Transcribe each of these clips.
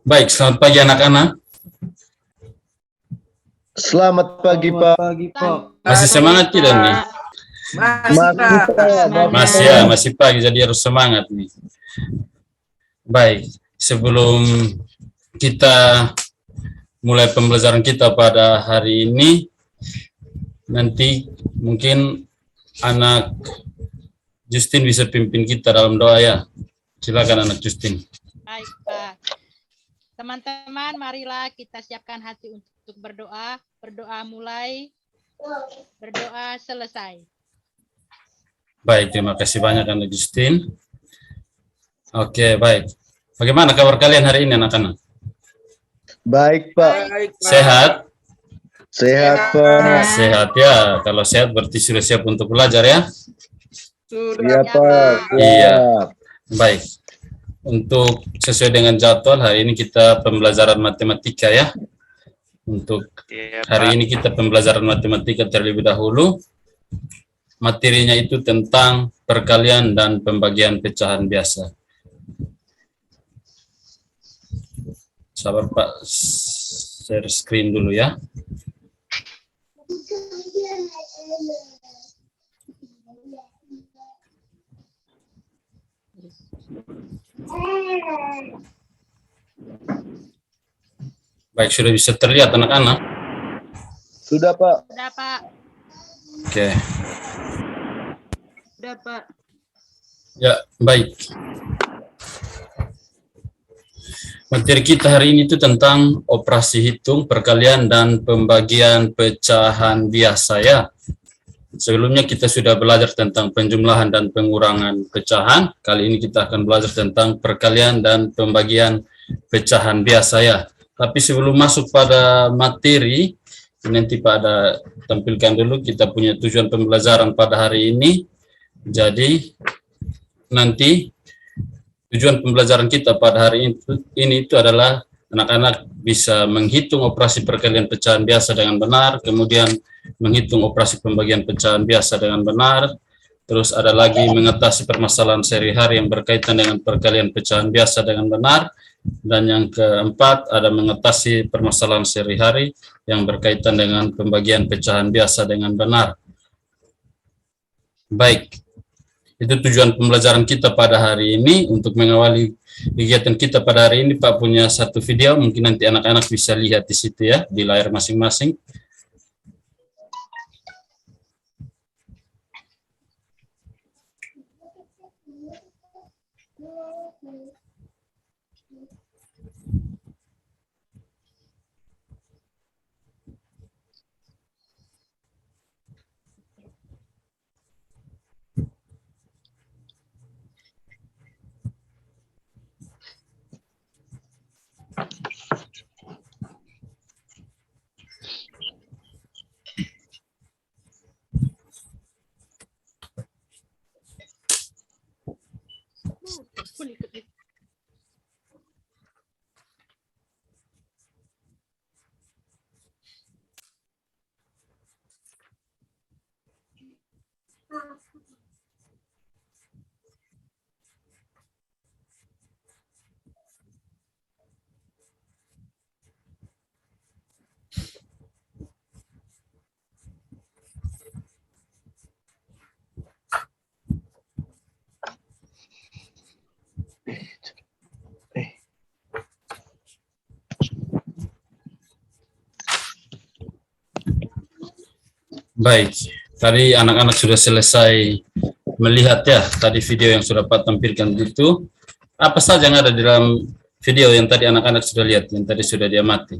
Baik, selamat pagi anak-anak. Selamat pagi, Pak. Masih semangat tidak nih? Masih ya, masih pagi, jadi harus semangat nih. Baik, sebelum kita mulai pembelajaran kita pada hari ini, nanti mungkin anak Justin bisa pimpin kita dalam doa ya. Silakan anak Justin. Baik, Pak. Teman-teman, marilah kita siapkan hati untuk berdoa. Berdoa mulai, berdoa selesai. Baik, terima kasih banyak anak Justin. Oke, baik. Bagaimana kabar kalian hari ini anak-anak? Baik, Pak. Sehat? Sehat, Pak. Sehat ya. Kalau sehat berarti sudah siap untuk belajar ya? Iya, Pak. Iya. Baik. Untuk sesuai dengan jadwal, hari ini kita pembelajaran matematika ya. Untuk hari ini kita pembelajaran matematika terlebih dahulu. Materinya itu tentang perkalian dan pembagian pecahan biasa. Sabar Pak, share screen dulu ya. Baik, sudah bisa terlihat anak-anak? Sudah, Pak. Sudah, Pak. Oke. Sudah, Pak. Ya, baik. Materi kita hari ini itu tentang operasi hitung, perkalian, dan pembagian pecahan biasa ya. Sebelumnya kita sudah belajar tentang penjumlahan dan pengurangan pecahan. Kali ini kita akan belajar tentang perkalian dan pembagian pecahan biasa ya. Tapi sebelum masuk pada materi, nanti pada tampilkan dulu kita punya tujuan pembelajaran pada hari ini. Jadi nanti tujuan pembelajaran kita pada hari ini itu adalah anak-anak bisa menghitung operasi perkalian pecahan biasa dengan benar, kemudian menghitung operasi pembagian pecahan biasa dengan benar, terus ada lagi mengatasi permasalahan sehari-hari yang berkaitan dengan perkalian pecahan biasa dengan benar, dan yang keempat ada mengatasi permasalahan sehari-hari yang berkaitan dengan pembagian pecahan biasa dengan benar. Baik. Itu tujuan pembelajaran kita pada hari ini. Untuk mengawali kegiatan kita pada hari ini, Pak punya satu video, mungkin nanti anak-anak bisa lihat di situ ya, di layar masing-masing. Baik, tadi anak-anak sudah selesai melihat ya tadi video yang sudah Pak tampilkan itu. Apa saja yang ada di dalam video yang tadi anak-anak sudah lihat, yang tadi sudah diamati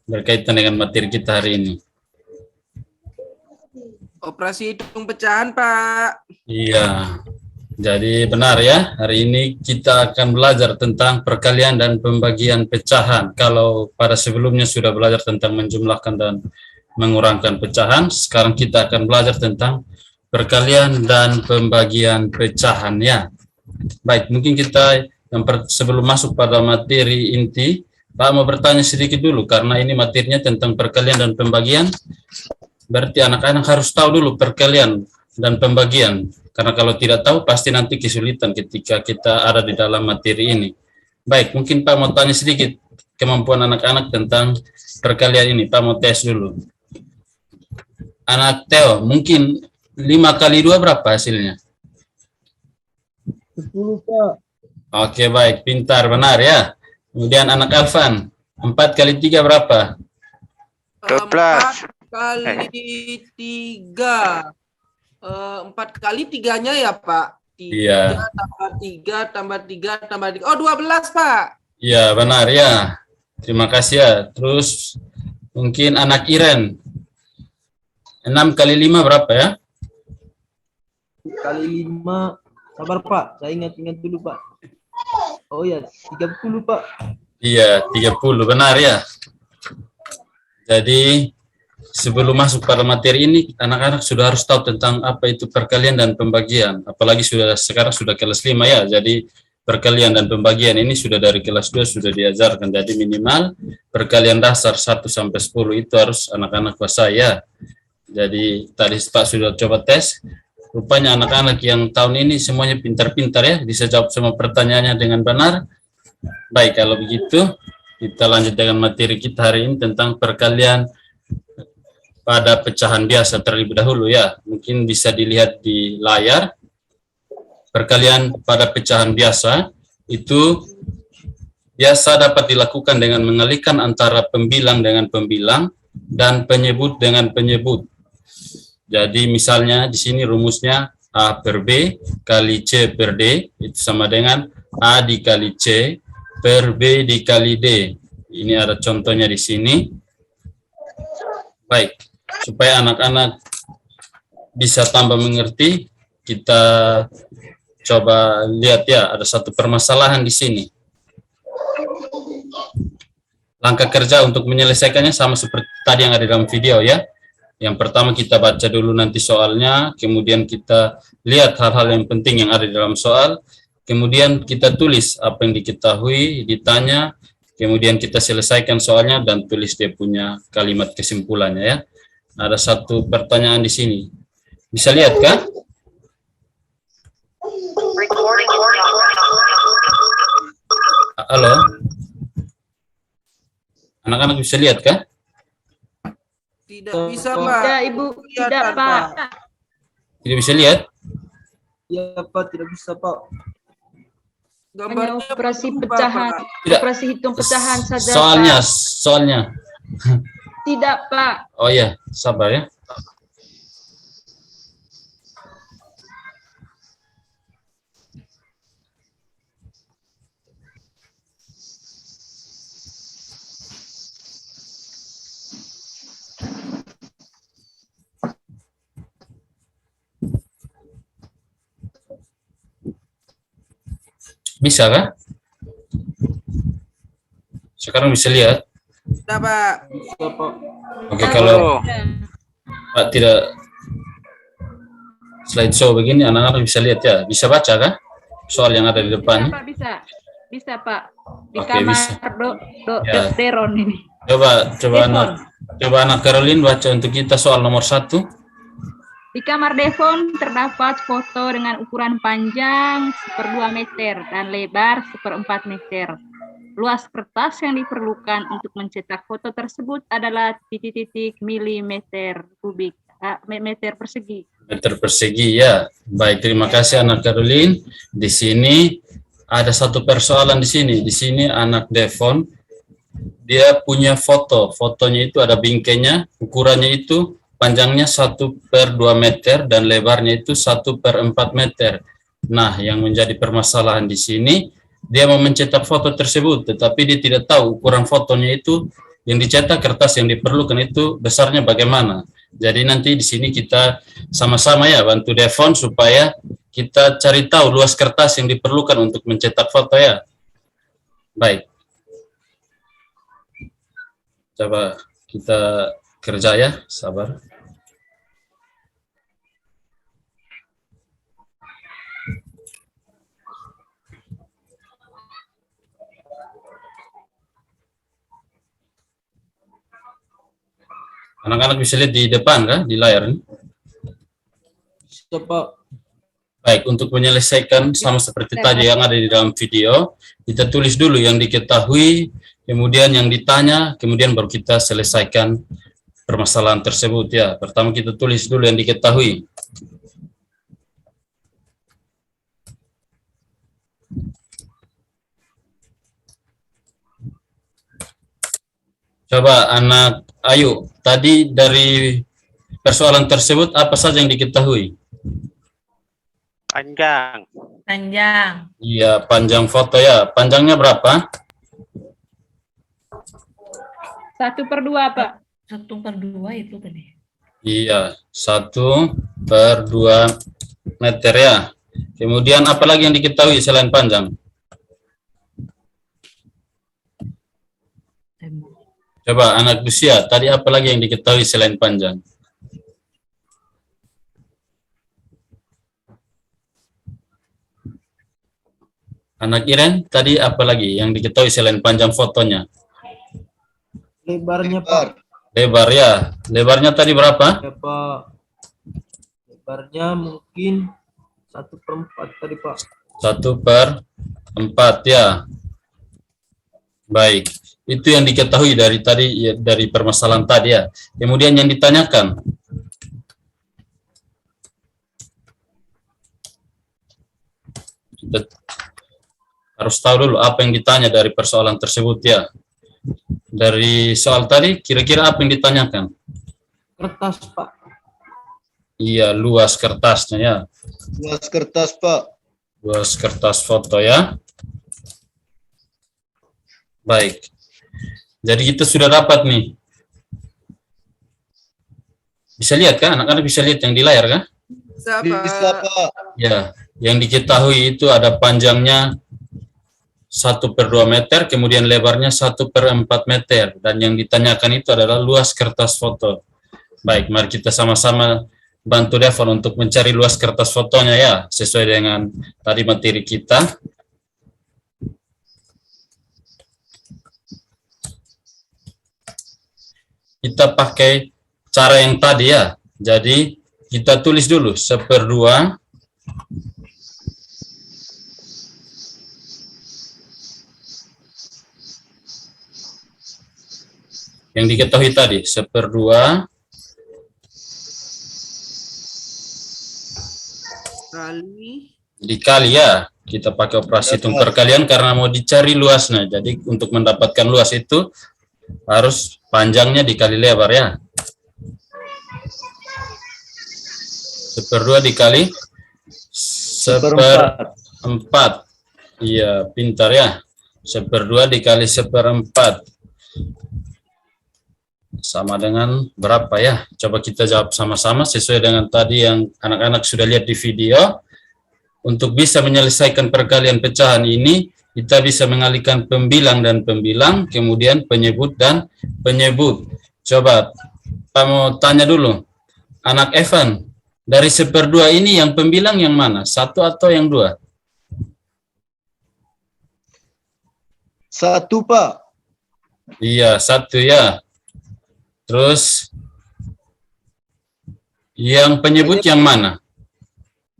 berkaitan dengan materi kita hari ini? Operasi hitung pecahan, Pak. Iya, jadi benar ya, hari ini kita akan belajar tentang perkalian dan pembagian pecahan. Kalau pada sebelumnya sudah belajar tentang menjumlahkan dan mengurangkan pecahan, sekarang kita akan belajar tentang perkalian dan pembagian pecahan ya. Baik, mungkin kita sebelum masuk pada materi inti, Pak mau bertanya sedikit dulu, karena ini materinya tentang perkalian dan pembagian. Berarti anak-anak harus tahu dulu perkalian dan pembagian, karena kalau tidak tahu pasti nanti kesulitan ketika kita ada di dalam materi ini. Baik, mungkin Pak mau tanya sedikit kemampuan anak-anak tentang perkalian ini. Pak mau tes dulu. Anak Theo, mungkin 5 kali 2 berapa hasilnya? 10 Pak. Oke, baik. Pintar, benar ya. Kemudian anak Alvan, 4 kali 3 berapa? 12. 4 kali 3. 4 kali 3-nya ya, Pak? 3 Iya. tambah 3 tambah 3 tambah 3. Oh, 12, Pak. Iya, benar ya. Terima kasih ya. Terus mungkin anak Iren, 6 kali 5 berapa ya? Kali 5, sabar Pak, saya ingat-ingat dulu Pak. Oh ya, 30 Pak. Iya, 30, benar ya. Jadi sebelum masuk pada materi ini, anak-anak sudah harus tahu tentang apa itu perkalian dan pembagian. Apalagi sekarang sudah kelas 5 ya. Jadi perkalian dan pembagian ini sudah dari kelas 2 sudah diajarkan. Jadi minimal perkalian dasar 1 sampai 10 itu harus anak-anak kuasai ya. Jadi tadi Pak sudah coba tes. Rupanya anak-anak yang tahun ini semuanya pintar-pintar ya, bisa jawab semua pertanyaannya dengan benar. Baik, kalau begitu kita lanjut dengan materi kita hari ini tentang perkalian pada pecahan biasa terlebih dahulu ya. Mungkin bisa dilihat di layar. Perkalian pada pecahan biasa itu biasa dapat dilakukan dengan mengalihkan antara pembilang dengan pembilang dan penyebut dengan penyebut. Jadi misalnya di sini rumusnya A per B kali C per D itu sama dengan A dikali C per B dikali D. Ini ada contohnya di sini. Baik, supaya anak-anak bisa tambah mengerti, kita coba lihat ya, ada satu permasalahan di sini. Langkah kerja untuk menyelesaikannya sama seperti tadi yang ada dalam video ya. Yang pertama kita baca dulu nanti soalnya, kemudian kita lihat hal-hal yang penting yang ada di dalam soal, kemudian kita tulis apa yang diketahui, ditanya, kemudian kita selesaikan soalnya dan tulis dia punya kalimat kesimpulannya ya. Ada satu pertanyaan di sini. Bisa lihat kah? Halo? Anak-anak bisa lihat kah? Tidak bisa, Pak. Tidak, Ibu. Tidak, Pak. Tidak bisa lihat? Ya Pak, tidak bisa Pak. Hanya Gambarnya operasi berubah, pecahan, Pak. Tidak. operasi hitung pecahan saja, Soalnya. Pak. Tidak, Pak. Oh ya, sabar ya. Bisa kah? Sekarang bisa lihat? Tidak, Pak. Bisa Pak. Oke, kalau Pak tidak slideshow begini, anak-anak bisa lihat ya. Bisa baca kah? Soal yang ada di Bisa, depan. Pak, bisa. Bisa, Pak. Di Oke, kamar bisa. Ya. Deron ini. Coba Devon. anak Caroline baca untuk kita soal nomor 1. Di kamar Devon terdapat foto dengan ukuran panjang 1/2 meter dan lebar 1/4 meter. Luas kertas yang diperlukan untuk mencetak foto tersebut adalah titik-titik milimeter kubik, meter persegi. Meter persegi ya. Baik, terima kasih anak Caroline. Di sini ada satu persoalan di sini. Di sini anak Devon dia punya foto. Fotonya itu ada bingkainya, ukurannya itu panjangnya 1/2 meter dan lebarnya itu 1/4 meter. Nah, yang menjadi permasalahan di sini, dia mau mencetak foto tersebut, tetapi dia tidak tahu ukuran fotonya itu yang dicetak, kertas yang diperlukan itu besarnya bagaimana. Jadi nanti di sini kita sama-sama ya bantu Devon supaya kita cari tahu luas kertas yang diperlukan untuk mencetak foto ya. Baik. Coba kita kerja ya, sabar. Anak-anak bisa lihat di depan kan, di layar ini? Bisa Pak. Baik, untuk menyelesaikan sama seperti tadi yang ada di dalam video, kita tulis dulu yang diketahui, kemudian yang ditanya, kemudian baru kita selesaikan permasalahan tersebut ya. Pertama kita tulis dulu yang diketahui. Coba anak Ayu, tadi dari persoalan tersebut apa saja yang diketahui? Panjang. Panjang. Iya, panjang foto ya. Panjangnya berapa? 1/2, Pak. 1/2 itu tadi. Iya, 1/2 meter ya. Kemudian apa lagi yang diketahui selain panjang? Coba anak Lucia, tadi apa lagi yang diketahui selain panjang? Anak Iren, tadi apa lagi yang diketahui selain panjang fotonya? Lebarnya Pak. Lebar ya. Lebarnya tadi berapa? Ya Pak. Lebarnya mungkin 1/4 tadi Pak. 1/4 ya. Baik. Itu yang diketahui dari tadi ya, dari permasalahan tadi ya. Kemudian yang ditanyakan. Kita harus tahu dulu apa yang ditanya dari persoalan tersebut ya. Dari soal tadi kira-kira apa yang ditanyakan? Kertas Pak. Iya, luas kertasnya ya. Luas kertas, Pak. Luas kertas foto ya. Baik. Jadi kita sudah dapat nih. Bisa lihat kan? Anak-anak bisa lihat yang di layar kan? Bisa, Pak. Ya, yang diketahui itu ada panjangnya 1/2 meter, kemudian lebarnya 1/4 meter. Dan yang ditanyakan itu adalah luas kertas foto. Baik, mari kita sama-sama bantu Devon untuk mencari luas kertas fotonya ya, sesuai dengan tadi materi kita. Kita pakai cara yang tadi ya. Jadi kita tulis dulu 1/2 yang diketahui tadi 1/2 Kali. dikali ya. Kita pakai operasi hitung perkalian karena mau dicari luasnya. Jadi untuk mendapatkan luas itu harus panjangnya dikali lebar ya. 1/2 dikali 1/4. Iya, pintar ya. 1/2 dikali 1/4. Sama dengan berapa ya? Coba kita jawab sama-sama sesuai dengan tadi yang anak-anak sudah lihat di video. Untuk bisa menyelesaikan perkalian pecahan ini, kita bisa mengalihkan pembilang dan pembilang, kemudian penyebut dan penyebut. Coba, kamu tanya dulu, anak Evan, dari 1/2 ini yang pembilang yang mana? 1 atau yang 2? 1, Pak. Iya, 1 ya. Terus, yang penyebut yang mana?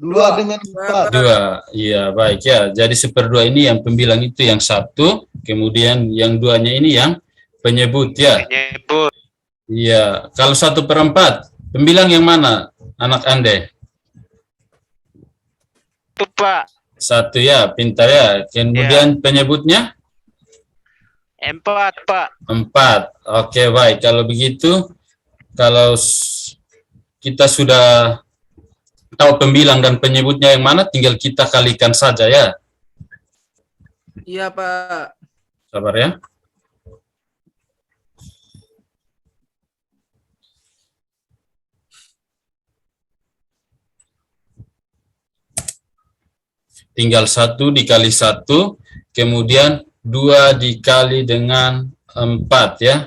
2 dengan 4. 2, iya baik ya. Jadi 1/2 ini yang pembilang itu yang 1, kemudian yang 2-nya ini yang penyebut ya. Penyebut. Iya, kalau 1/4, pembilang yang mana anak Ande? Itu Pak. 1 ya, pintar ya. Kemudian penyebutnya? 4 Pak. 4, oke baik. Kalau begitu, kalau kita sudah tahu pembilang dan penyebutnya yang mana, tinggal kita kalikan saja ya. Iya, Pak. Sabar ya. Tinggal 1 dikali 1, kemudian 2 dikali dengan 4 ya.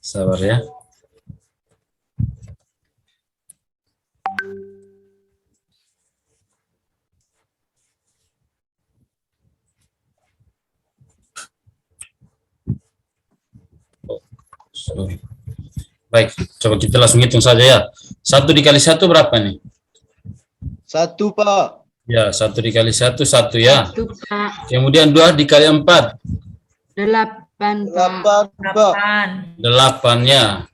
Sabar ya. Sorry. Baik, coba kita langsung hitung saja ya. 1 dikali 1 berapa nih? 1 Pak. Ya, 1 dikali 1, 1 ya. 1, Pak. Kemudian 2 dikali 4, 8, Pak. 8 Pak. 8. 8 ya.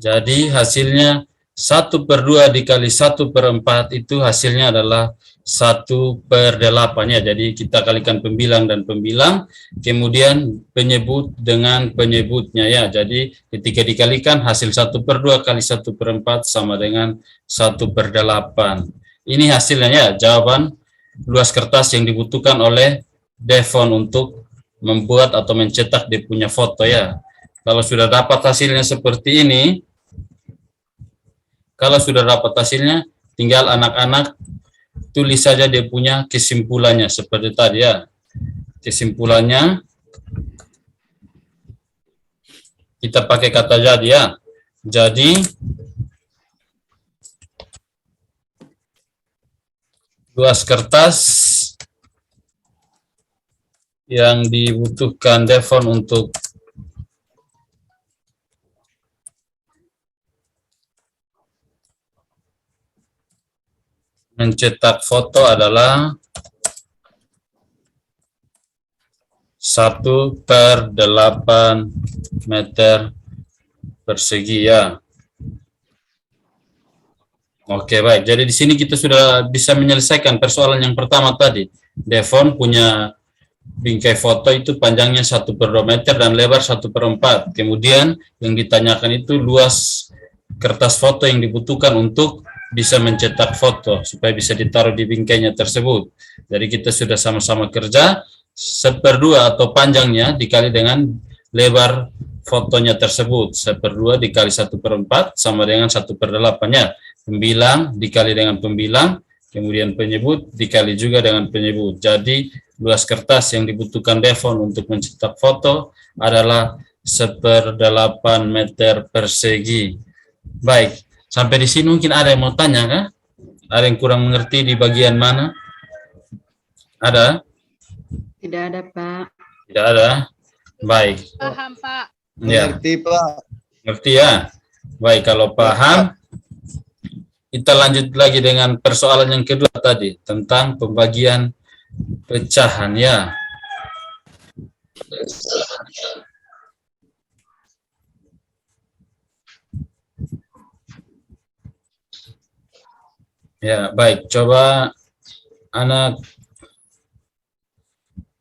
Jadi hasilnya 1/2 dikali 1/4 itu hasilnya adalah 1/8 ya. Jadi kita kalikan pembilang dan pembilang, kemudian penyebut dengan penyebutnya ya. Jadi ketika dikalikan hasil 1/2 kali 1/4 sama dengan 1/8. Ini hasilnya ya, jawaban luas kertas yang dibutuhkan oleh Devon untuk membuat atau mencetak dia punya foto ya. Kalau sudah dapat hasilnya seperti ini, tinggal anak-anak tulis saja dia punya kesimpulannya seperti tadi ya. Kesimpulannya kita pakai kata jadi ya. Jadi luas kertas yang dibutuhkan Devon untuk mencetak foto adalah 1/8 meter persegi ya. Oke, baik. Jadi di sini kita sudah bisa menyelesaikan persoalan yang pertama tadi. Devon punya bingkai foto itu panjangnya 1/2 meter dan lebar 1/4. Kemudian yang ditanyakan itu luas kertas foto yang dibutuhkan untuk bisa mencetak foto supaya bisa ditaruh di bingkainya tersebut. Jadi kita sudah sama-sama kerja 1/2 atau panjangnya dikali dengan lebar fotonya tersebut. 1/2 dikali 1/4 sama dengan 1/8-nya. Pembilang dikali dengan pembilang, kemudian penyebut dikali juga dengan penyebut. Jadi luas kertas yang dibutuhkan Devon untuk mencetak foto adalah 1/8 meter persegi. Baik, sampai di sini mungkin ada yang mau tanya kah? Ada yang kurang mengerti di bagian mana? Ada? Tidak ada, Pak. Tidak ada? Baik. Paham, Pak. Ya, Mengerti Pak. ngerti ya? Baik, kalau paham, kita lanjut lagi dengan persoalan yang kedua tadi, tentang pembagian pecahan ya. Ya, baik. Coba anak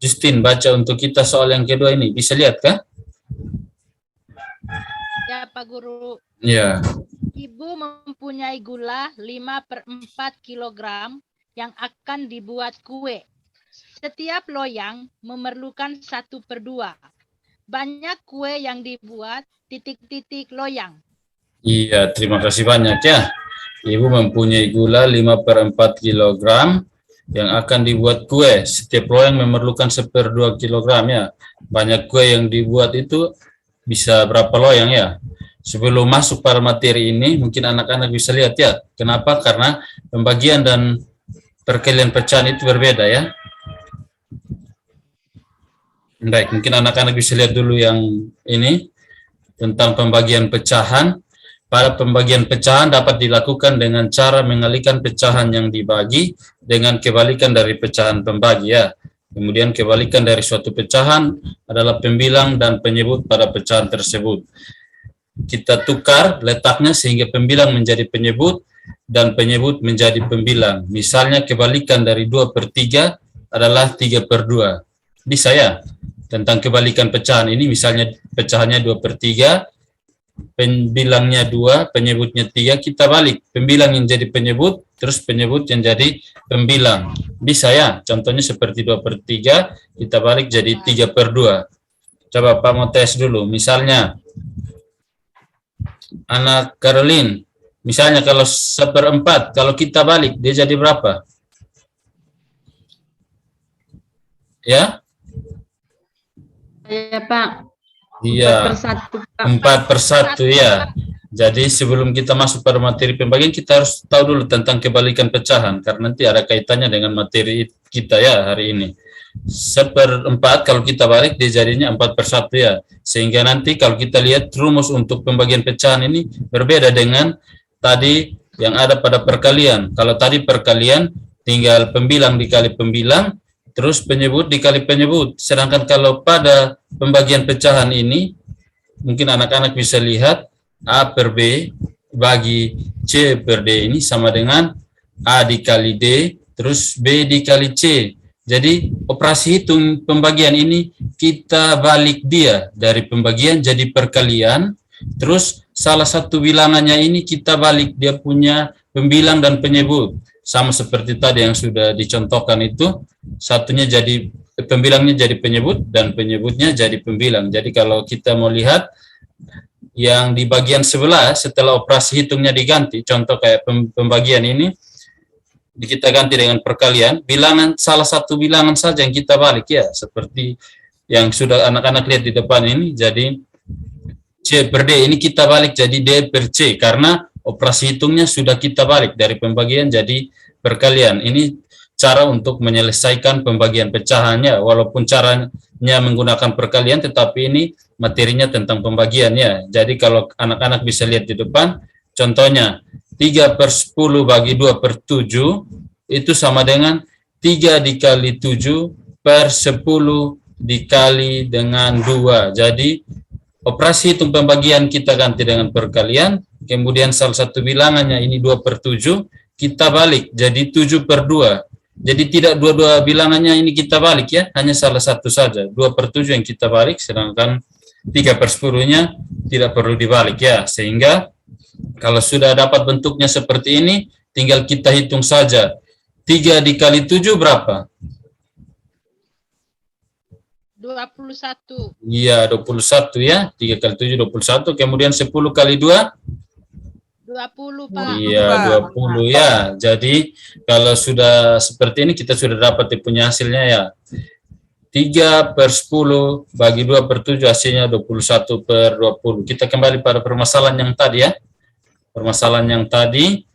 Justin baca untuk kita soal yang kedua ini. Bisa lihat kah? Ya, Pak Guru. Ya. Ibu mempunyai gula 5/4 kilogram yang akan dibuat kue. Setiap loyang memerlukan 1/2. Banyak kue yang dibuat titik-titik loyang. Iya, terima kasih banyak ya. Ibu mempunyai gula 5/4 kilogram yang akan dibuat kue. Setiap loyang memerlukan 1/2 kilogram ya. Banyak kue yang dibuat itu bisa berapa loyang ya? Sebelum masuk pada materi ini, mungkin anak-anak bisa lihat ya. Kenapa? Karena pembagian dan perkalian pecahan itu berbeda ya. Baik, mungkin anak-anak bisa lihat dulu yang ini tentang pembagian pecahan. Pada pembagian pecahan dapat dilakukan dengan cara mengalihkan pecahan yang dibagi dengan kebalikan dari pecahan pembagi ya. Kemudian kebalikan dari suatu pecahan adalah pembilang dan penyebut pada pecahan tersebut. Kita tukar letaknya sehingga pembilang menjadi penyebut dan penyebut menjadi pembilang. Misalnya kebalikan dari 2/3 adalah 3/2. Bisa ya? Tentang kebalikan pecahan ini misalnya pecahannya 2/3, pembilangnya 2, penyebutnya 3, kita balik. Pembilang yang jadi penyebut, terus penyebut yang jadi pembilang. Bisa ya? Contohnya seperti 2/3, kita balik jadi 3/2. Coba Pak mau tes dulu. Misalnya anak Caroline, misalnya kalau 1/4, kalau kita balik, dia jadi berapa? Ya? Ya, Pak. Iya, 4/1, Pak. 4/1 ya. Jadi sebelum kita masuk pada materi pembagian, kita harus tahu dulu tentang kebalikan pecahan, karena nanti ada kaitannya dengan materi kita ya hari ini. 1/4, kalau kita balik dia jadinya 4/1 ya. Sehingga nanti kalau kita lihat rumus untuk pembagian pecahan ini berbeda dengan tadi yang ada pada perkalian. Kalau tadi perkalian tinggal pembilang dikali pembilang, terus penyebut dikali penyebut. Sedangkan kalau pada pembagian pecahan ini, mungkin anak-anak bisa lihat A per B bagi C per D ini sama dengan A dikali D, terus B dikali C. Jadi operasi hitung pembagian ini kita balik dia dari pembagian jadi perkalian, terus salah satu bilangannya ini kita balik dia punya pembilang dan penyebut. Sama seperti tadi yang sudah dicontohkan itu, satunya jadi pembilangnya jadi penyebut dan penyebutnya jadi pembilang. Jadi kalau kita mau lihat yang di bagian sebelah setelah operasi hitungnya diganti, contoh kayak pembagian ini kita ganti dengan perkalian, bilangan salah satu bilangan saja yang kita balik ya, seperti yang sudah anak-anak lihat di depan ini. Jadi C per D ini kita balik jadi D per C karena operasi hitungnya sudah kita balik dari pembagian jadi perkalian. Ini cara untuk menyelesaikan pembagian pecahannya, walaupun caranya menggunakan perkalian, tetapi ini materinya tentang pembagiannya. Jadi kalau anak-anak bisa lihat di depan, contohnya 3/10 bagi 2/7 itu sama dengan 3 dikali 7/10 dikali dengan 2. Jadi operasi hitung pembagian kita ganti dengan perkalian, kemudian salah satu bilangannya ini 2/7, kita balik jadi 7/2. Jadi tidak dua-dua bilangannya ini kita balik ya, hanya salah satu saja, 2/7 yang kita balik, sedangkan 3/10-nya tidak perlu dibalik ya. Sehingga kalau sudah dapat bentuknya seperti ini, tinggal kita hitung saja. 3 dikali 7 berapa? 21. Iya, 21 ya. 3 kali 7, 21. Kemudian 10 kali 2? 20, Pak. Iya, 20 ya. Jadi kalau sudah seperti ini, kita sudah dapat punya hasilnya ya. 3/10 bagi 2/7 hasilnya 21/20. Kita kembali pada permasalahan yang tadi ya. Permasalahan yang tadi,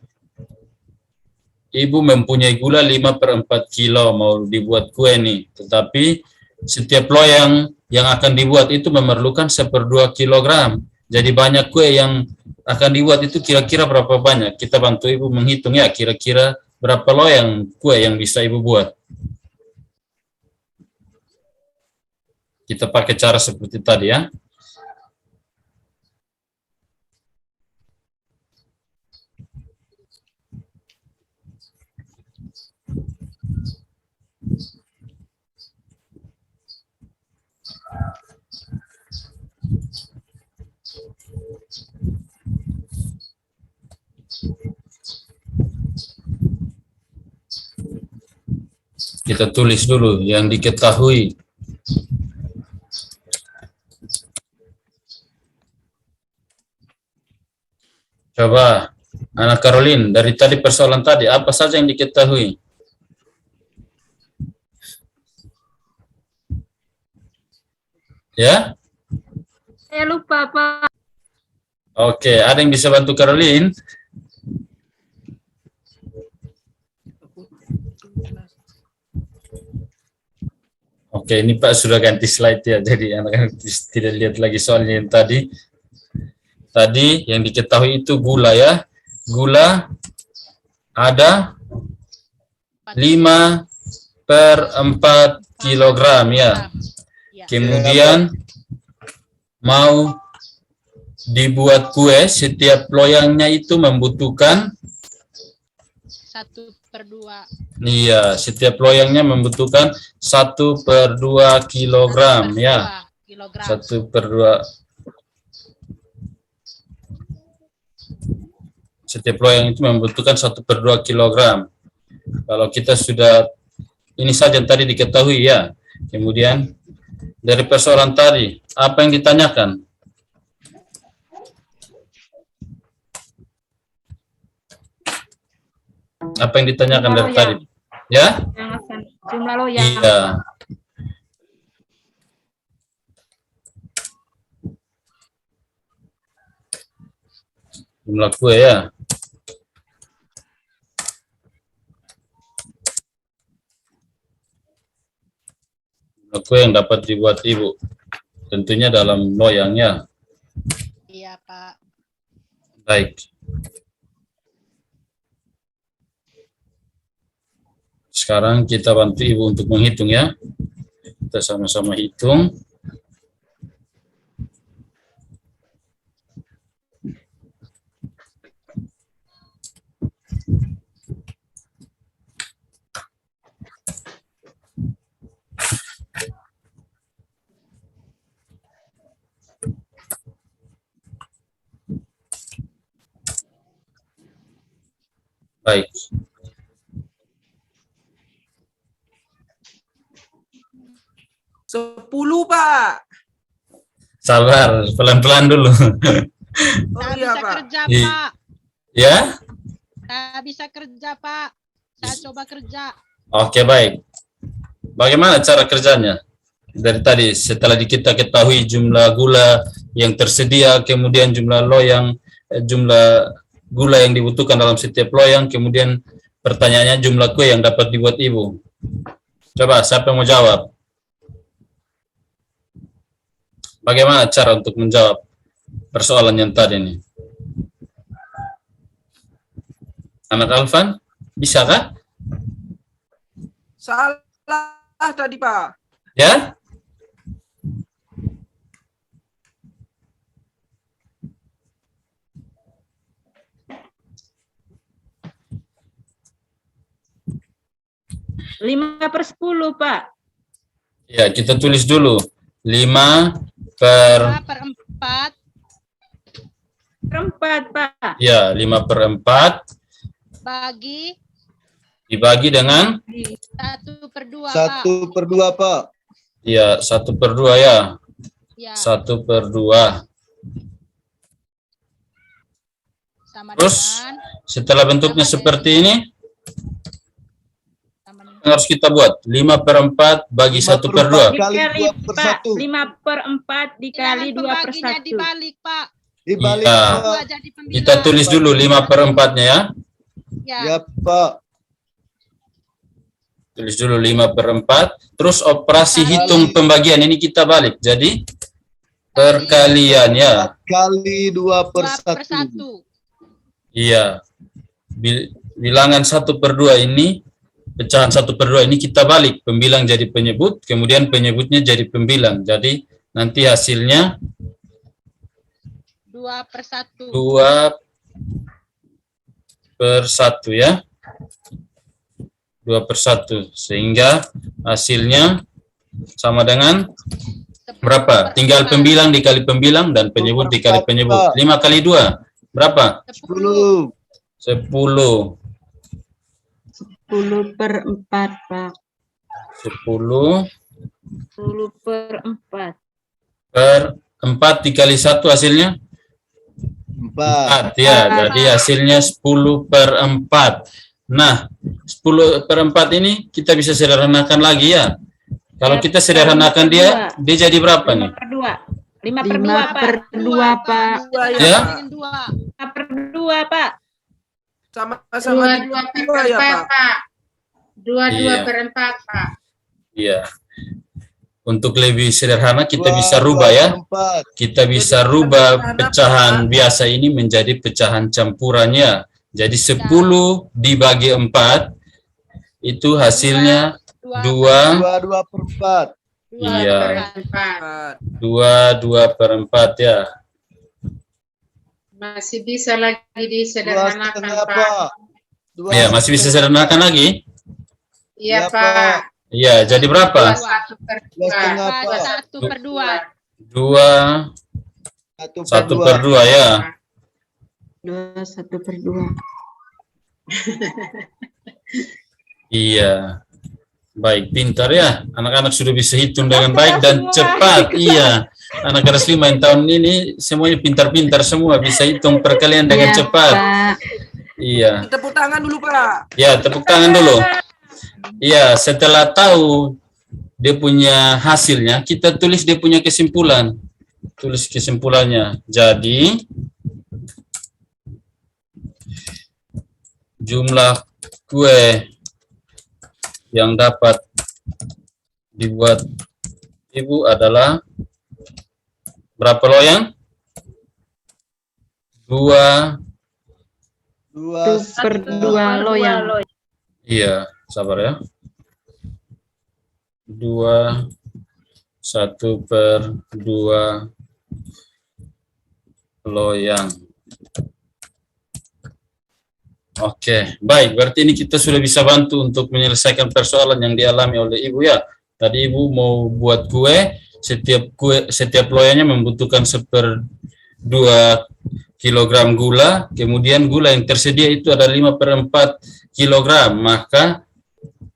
ibu mempunyai gula 5/4 kilo mau dibuat kue nih, tetapi setiap loyang yang akan dibuat itu memerlukan 1/2 kilogram. Jadi banyak kue yang akan dibuat itu kira-kira berapa banyak? Kita bantu ibu menghitung ya, kira-kira berapa loyang kue yang bisa ibu buat. Kita pakai cara seperti tadi ya. Kita tulis dulu yang diketahui. Coba, anak Caroline, dari tadi persoalan tadi, apa saja yang diketahui? Ya? Saya lupa, Pak. Oke, ada yang bisa bantu Caroline? Oke, ini Pak sudah ganti slide ya, jadi anak-anak tidak lihat lagi soalnya yang tadi. Tadi yang diketahui itu gula ya. Gula ada 5/4 kilogram ya. Kemudian mau dibuat kue, setiap loyangnya itu membutuhkan 1/2. iya, setiap loyangnya membutuhkan 1/2 kilogram ya. 1/2. Setiap loyang itu membutuhkan 1/2 kilogram. Kalau kita sudah, ini saja yang tadi diketahui ya. Kemudian dari persoalan tadi, apa yang ditanyakan? Apa yang ditanyakan dari tadi? Ya? Jumlah loyang. Iya. Jumlah kue ya. kue yang dapat dibuat Ibu. Tentunya dalam loyangnya. Iya, Pak. Baik. Sekarang kita bantu Ibu untuk menghitung ya. Kita sama-sama hitung. Baik. Sepuluh, Pak. Sabar, pelan-pelan dulu. Oh Saya iya, bisa Pak. kerja, I- Pak. Ya? Saya bisa kerja, Pak. Saya coba kerja. Oke, baik. Bagaimana cara kerjanya? Dari tadi, setelah kita ketahui jumlah gula yang tersedia, kemudian jumlah loyang, jumlah gula yang dibutuhkan dalam setiap loyang, kemudian pertanyaannya jumlah kue yang dapat dibuat Ibu. Coba, siapa yang mau jawab? Bagaimana cara untuk menjawab persoalan yang tadi ini? Anak Alvan, bisa kah? Salah tadi, Pak. Ya? Lima per 10, Pak. Ya, kita tulis dulu. 5 per, 2 per 4. Perempat, Pak. ya, 5 per 4 Bagi dibagi dengan, 1 per 2, Pak. 1 per 2, Pak. ya, 1 per 2 ya. Ya, 1 per 2. sama Terus? dengan Setelah bentuknya seperti ini, sama dengan yang harus kita buat 5 per 4 bagi 1 per 2. Kali Dikali, 2 per Pak. 1. 5 per 4 dikali Jangan 2 per pembaginya 1. dibalik, Pak. Dibalik, Iya. Pak. 2 jadi pembilang. Kita tulis dulu 5 per 4-nya ya. Ya, Ya, Pak. Tulis dulu 5 per 4. Terus operasi hitung pembagian ini kita balik. Jadi perkalian ya. Kali 2 per 2 per 1. 1. Iya. Bilangan 1 per 2 ini, pecahan 1 per 2 ini kita balik. Pembilang jadi penyebut, kemudian penyebutnya jadi pembilang. Jadi nanti hasilnya 2 per 1. 2 per 1 ya. 2 per 1. Sehingga hasilnya sama dengan berapa? Tinggal pembilang dikali pembilang dan penyebut dikali penyebut. 5 kali 2. Berapa? 10. 10. 10 per 4, Pak. 10 10 per 4. per 4 dikali 1 hasilnya 4. 4 ya. Jadi hasilnya 10 per 4. Nah, 10 per 4 ini kita bisa sederhanakan lagi ya. Kalau kita sederhanakan dia jadi berapa 5 nih? per 2. 5 per 2, Pak. 2, Pak. Dua Ya. ya, Pak. 5 per 2, Pak. Sama-sama dua ya, Pak. 2 per 4, Pak. Iya. Untuk lebih sederhana kita bisa rubah ya. 4. Kita bisa rubah pecahan biasa ini menjadi pecahan campurannya. Jadi 10 dibagi 4 itu hasilnya 2. 2 per 4. Iya. 2 Pak. per 4 ya. Masih bisa lagi 2,5, disederhanakan, Pak. Pak. Ya, masih bisa sederhanakan lagi? Iya, Ya, Pak. Iya, jadi berapa? 1 per 2. 2,5, Pak. Bagi 1 per 2. 2 1 per 2 ya. 2 1 per 2. Iya. Baik, pintar ya. Anak-anak sudah bisa hitung dengan baik dan cepat. Iya. Anak kelas 5 yang tahun ini semuanya pintar-pintar semua, bisa hitung perkalian dengan Iya, cepat. Pak. Iya. Tepuk tangan dulu, Pak. Ya, tepuk tangan dulu. Iya, setelah tahu dia punya hasilnya, kita tulis dia punya kesimpulan. Tulis kesimpulannya. Jadi jumlah kue yang dapat dibuat Ibu adalah berapa loyang? 2. 2/2 loyang. Iya, sabar ya. 2, 1/2 loyang. Oke, baik. Berarti ini kita sudah bisa bantu untuk menyelesaikan persoalan yang dialami oleh Ibu ya. Tadi Ibu mau buat kue, setiap loyangnya membutuhkan 1/2 kilogram gula, kemudian gula yang tersedia itu ada 5/4 kilogram, maka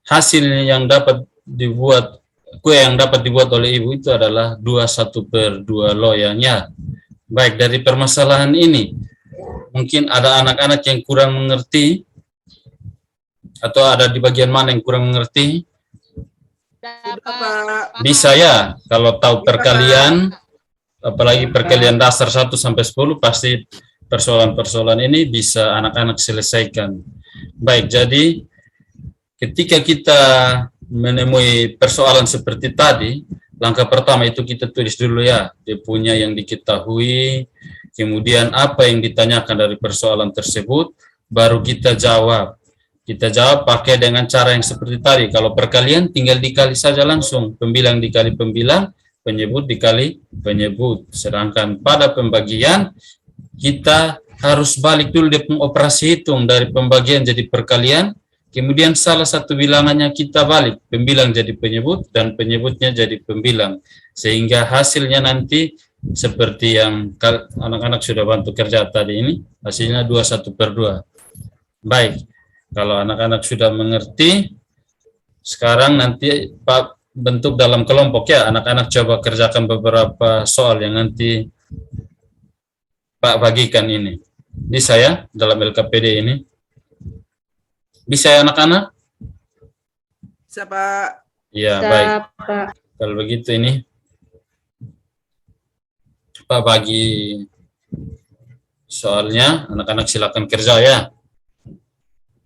hasil yang dapat dibuat, kue yang dapat dibuat oleh Ibu itu adalah 1/2 loyangnya. Baik, dari permasalahan ini, mungkin ada anak-anak yang kurang mengerti, atau ada di bagian mana yang kurang mengerti? Bisa ya, kalau tahu perkalian, apalagi perkalian dasar 1 sampai 10, pasti persoalan-persoalan ini bisa anak-anak selesaikan. Baik, jadi ketika kita menemui persoalan seperti tadi, langkah pertama itu kita tulis dulu ya, dia punya yang diketahui, kemudian apa yang ditanyakan dari persoalan tersebut, baru kita jawab. Kita jawab pakai dengan cara yang seperti tadi. Kalau perkalian tinggal dikali saja langsung, pembilang dikali pembilang, penyebut dikali penyebut. Sedangkan pada pembagian, kita harus balik dulu dia operasi hitung dari pembagian jadi perkalian, kemudian salah satu bilangannya kita balik, pembilang jadi penyebut, dan penyebutnya jadi pembilang. Sehingga hasilnya nanti seperti yang anak-anak sudah bantu kerja tadi ini, hasilnya 2/1/2. Baik, kalau anak-anak sudah mengerti, sekarang nanti Pak bentuk dalam kelompok ya, anak-anak coba kerjakan beberapa soal yang nanti Pak bagikan ini. Bisa ya, dalam LKPD ini? Bisa ya anak-anak? Bisa, Pak. Iya, baik. Kalau begitu ini, Pak bagi soalnya, anak-anak silakan kerja ya.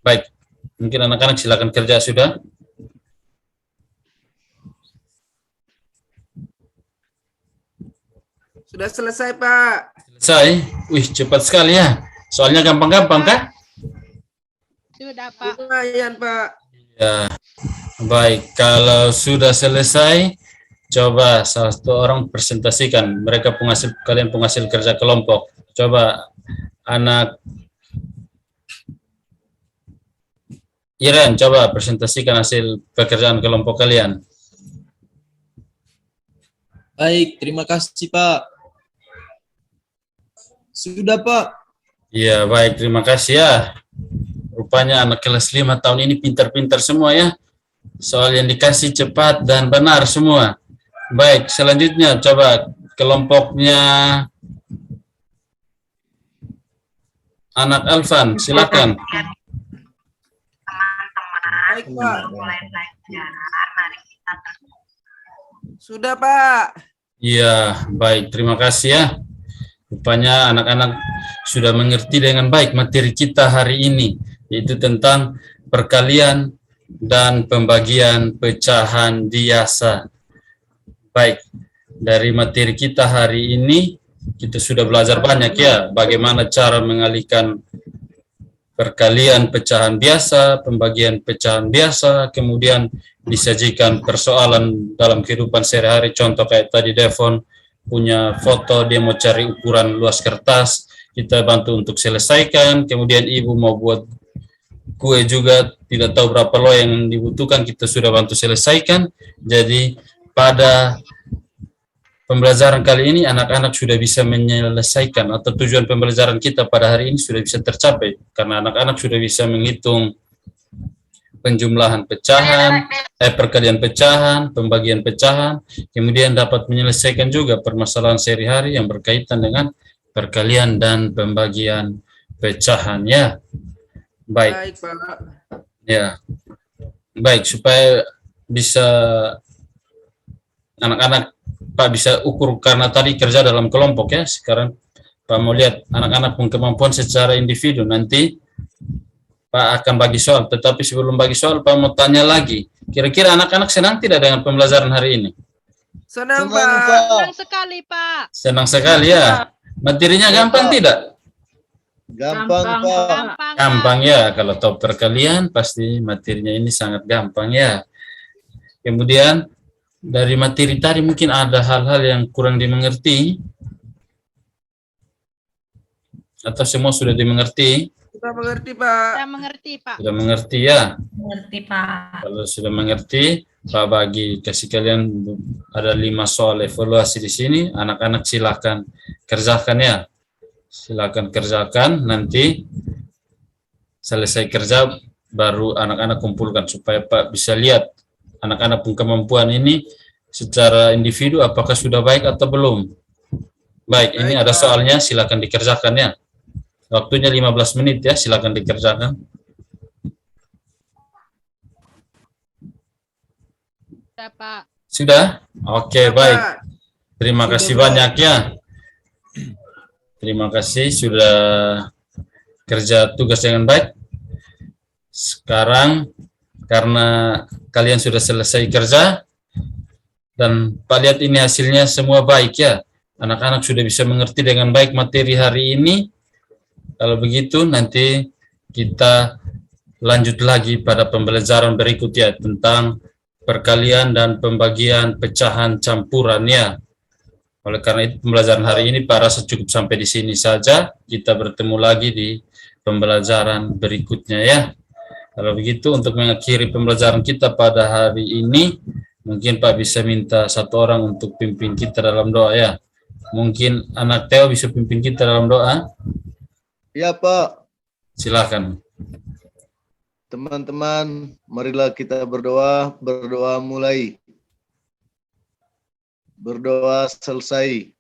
Baik, mungkin anak-anak silakan kerja sudah. Sudah selesai, Pak. Selesai? Wih, cepat sekali ya. Soalnya gampang-gampang kan? Sudah, Pak. Lumayan, Pak. Ya, baik. Kalau sudah selesai, coba salah satu orang presentasikan. Kalian penghasil kerja kelompok. Coba anak Iren, coba presentasikan hasil pekerjaan kelompok kalian. Baik, terima kasih Pak. Sudah Pak. Iya, baik, terima kasih ya. Rupanya anak kelas 5 tahun ini pintar-pintar semua ya. Soal yang dikasih cepat dan benar semua. Baik, selanjutnya coba kelompoknya anak Alvan, silakan. Baik, Pak. Sudah, Pak. Iya, baik, terima kasih ya. Rupanya anak-anak sudah mengerti dengan baik materi kita hari ini, yaitu tentang perkalian dan pembagian pecahan biasa. Baik, dari materi kita hari ini, kita sudah belajar banyak ya, bagaimana cara mengalihkan perkalian pecahan biasa, pembagian pecahan biasa, kemudian disajikan persoalan dalam kehidupan sehari-hari, contoh kayak tadi Devon punya foto, dia mau cari ukuran luas kertas, kita bantu untuk selesaikan, kemudian ibu mau buat kue juga, tidak tahu berapa loyang yang dibutuhkan, kita sudah bantu selesaikan. Jadi pada pembelajaran kali ini anak-anak sudah bisa menyelesaikan, atau tujuan pembelajaran kita pada hari ini sudah bisa tercapai, karena anak-anak sudah bisa menghitung penjumlahan pecahan, perkalian pecahan, pembagian pecahan, kemudian dapat menyelesaikan juga permasalahan sehari-hari yang berkaitan dengan perkalian dan pembagian pecahan ya. Baik. Baik, Pak. Ya. Baik, supaya bisa anak-anak Pak bisa ukur, karena tadi kerja dalam kelompok ya, sekarang Pak mau lihat anak-anak pun kemampuan secara individu. Nanti Pak akan bagi soal, tetapi sebelum bagi soal Pak mau tanya lagi, kira-kira anak-anak senang tidak dengan pembelajaran hari ini? Senang, Senang, Pak. Pak. Senang sekali, Pak. Senang sekali ya. Materinya gampang tidak? Gampang, Gampang, Pak. Gampang, Pak. Gampang ya. Kalau topper kalian pasti materinya ini sangat gampang ya. Kemudian dari materi tadi mungkin ada hal-hal yang kurang dimengerti. Atau semua sudah dimengerti? Kita mengerti, Pak. Saya mengerti, Pak. Sudah mengerti ya? Mengerti, Pak. Kalau sudah mengerti, Pak bagi kasih kalian ada 5 soal evaluasi di sini. Anak-anak silakan kerjakan ya. Silakan kerjakan. Nanti selesai kerja baru anak-anak kumpulkan supaya Pak bisa lihat anak-anak pun kemampuan ini secara individu apakah sudah baik atau belum. Baik, ini Baik, ada Pak. soalnya, silakan dikerjakan ya. Waktunya 15 menit ya, silakan dikerjakan. Sudah, Pak. Sudah? Oke, baik. Pak. Terima kasih Pak. banyak ya. Terima kasih sudah kerja tugas dengan baik. Sekarang karena kalian sudah selesai kerja dan Pak lihat ini hasilnya semua baik ya. Anak-anak sudah bisa mengerti dengan baik materi hari ini. Kalau begitu nanti kita lanjut lagi pada pembelajaran berikutnya tentang perkalian dan pembagian pecahan campuran ya. Oleh karena itu pembelajaran hari ini Pak rasa cukup sampai di sini saja. Kita bertemu lagi di pembelajaran berikutnya ya. Kalau begitu untuk mengakhiri pembelajaran kita pada hari ini, mungkin Pak bisa minta satu orang untuk pimpin kita dalam doa ya. Mungkin anak Theo bisa pimpin kita dalam doa. Ya, Pak. Silakan. Teman-teman, marilah kita berdoa. Berdoa mulai. Berdoa selesai.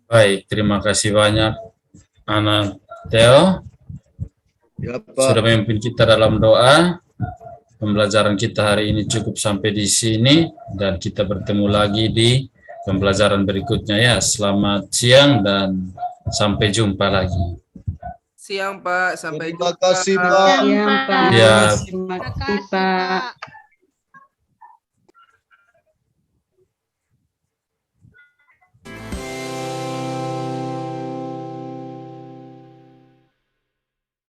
Baik, terima kasih banyak anak Theo Ya, Pak. sudah memimpin kita dalam doa. Pembelajaran kita hari ini cukup sampai di sini dan kita bertemu lagi di pembelajaran berikutnya ya. Selamat siang dan sampai jumpa lagi. Siang, Pak. Sampai Terima jumpa. kasih, Pak. Siang, Pak. Ya. Terima kasih, Terima kasih, Pak. Pak.